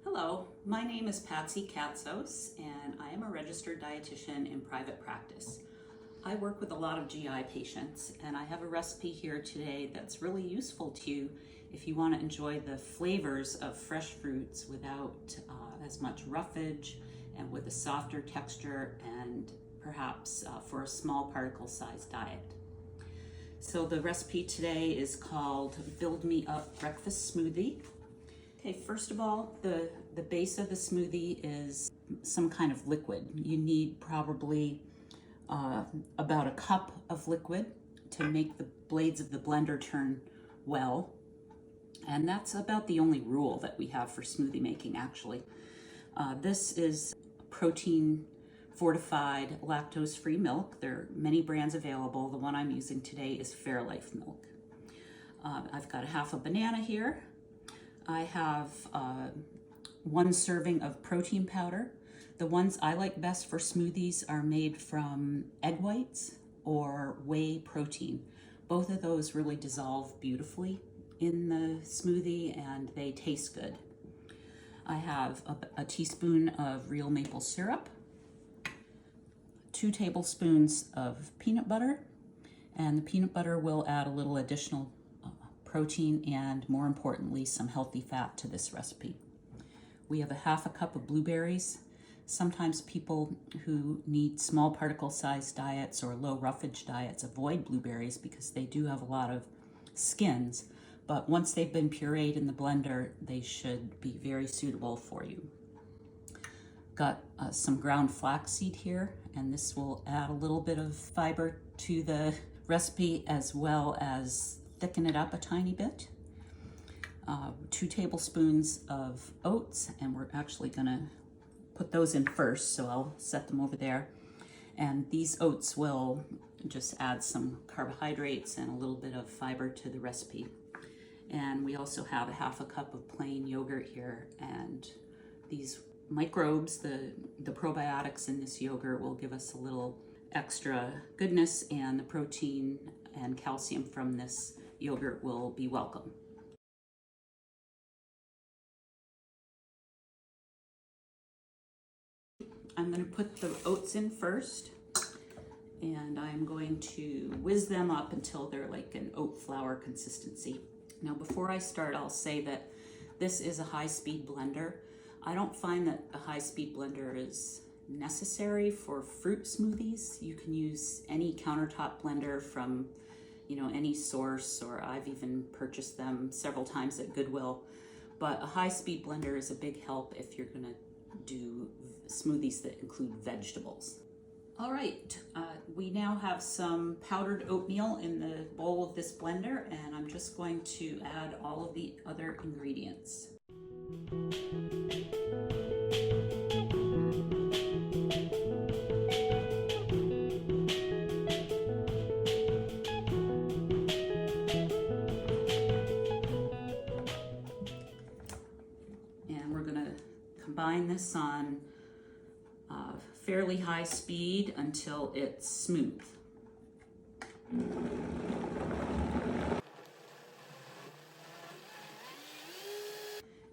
Hello, my name is Patsy Catsos, and I am a registered dietitian in private practice. I work with a lot of GI patients, and I have a recipe here today that's really useful to you if you want to enjoy the flavors of fresh fruits without as much roughage and with a softer texture, and perhaps for a small particle size diet. So the recipe today is called Build Me Up Breakfast Smoothie. Okay, first of all, the base of the smoothie is some kind of liquid. You need probably about a cup of liquid to make the blades of the blender turn well. And that's about the only rule that we have for smoothie making, actually. This is protein fortified lactose-free milk. There are many brands available. The one I'm using today is Fairlife milk. I've got a half a banana here. I have 1 serving of protein powder. The ones I like best for smoothies are made from egg whites or whey protein. Both of those really dissolve beautifully in the smoothie and they taste good. I have a teaspoon of real maple syrup, 2 tablespoons of peanut butter, and the peanut butter will add a little additional protein and, more importantly, some healthy fat to this recipe. We have a half a cup of blueberries. Sometimes people who need small particle size diets or low roughage diets avoid blueberries because they do have a lot of skins, but once they've been pureed in the blender, they should be very suitable for you. Got some ground flaxseed here, and this will add a little bit of fiber to the recipe as well as thicken it up a tiny bit. 2 tablespoons of oats, and we're actually gonna put those in first, so I'll set them over there. And these oats will just add some carbohydrates and a little bit of fiber to the recipe. And we also have a half a cup of plain yogurt here, and these microbes, the probiotics in this yogurt will give us a little extra goodness, and the protein and calcium from this yogurt will be welcome. I'm going to put the oats in first, and I'm going to whiz them up until they're like an oat flour consistency. Now, before I start, I'll say that this is a high-speed blender. I don't find that a high-speed blender is necessary for fruit smoothies. You can use any countertop blender from, any source, or I've even purchased them several times at Goodwill. But a high-speed blender is a big help if you're gonna do smoothies that include vegetables. All right, we now have some powdered oatmeal in the bowl of this blender, and I'm just going to add all of the other ingredients. Combine this on fairly high speed until it's smooth.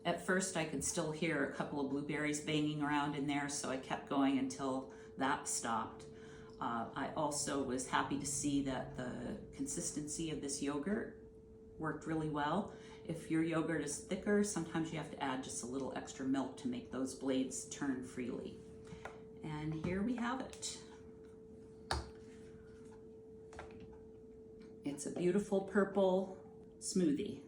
At first I could still hear a couple of blueberries banging around in there, so I kept going until that stopped. I also was happy to see that the consistency of this yogurt worked really well. If your yogurt is thicker, sometimes you have to add just a little extra milk to make those blades turn freely. And here we have it. It's a beautiful purple smoothie.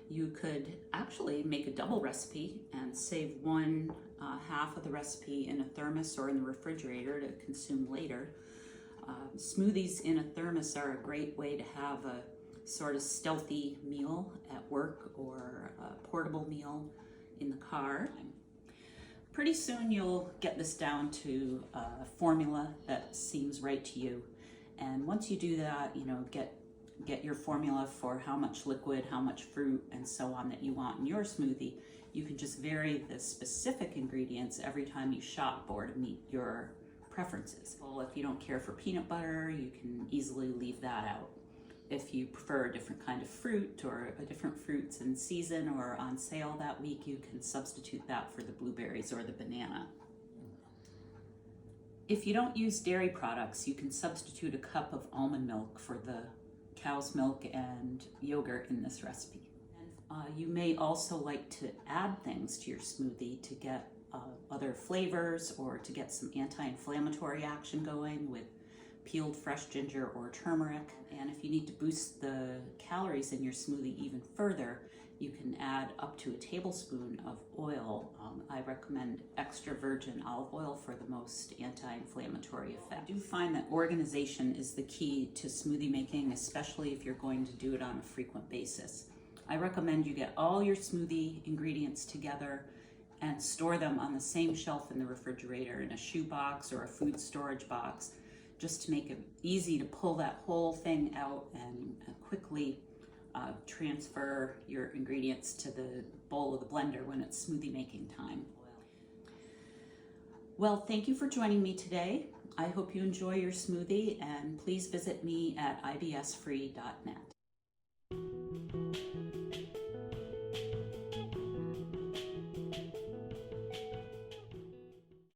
You could actually make a double recipe and save one half of the recipe in a thermos or in the refrigerator to consume later. Smoothies in a thermos are a great way to have a sort of stealthy meal at work or a portable meal in the car. Pretty soon you'll get this down to a formula that seems right to you. And once you do that, get your formula for how much liquid, how much fruit, and so on that you want in your smoothie. You can just vary the specific ingredients every time you shop or to meet your preferences. Well, if you don't care for peanut butter, you can easily leave that out. If you prefer a different kind of fruit or a different fruits in season or on sale that week, you can substitute that for the blueberries or the banana. If you don't use dairy products, you can substitute a cup of almond milk for the cow's milk and yogurt in this recipe. You may also like to add things to your smoothie to get other flavors or to get some anti-inflammatory action going with peeled fresh ginger or turmeric. And if you need to boost the calories in your smoothie even further, you can add up to a tablespoon of oil. I recommend extra virgin olive oil for the most anti-inflammatory effect. I do find that organization is the key to smoothie making, especially if you're going to do it on a frequent basis. I recommend you get all your smoothie ingredients together and store them on the same shelf in the refrigerator in a shoe box or a food storage box, just to make it easy to pull that whole thing out and quickly transfer your ingredients to the bowl of the blender when it's smoothie making time. Well, thank you for joining me today. I hope you enjoy your smoothie, and please visit me at ibsfree.net.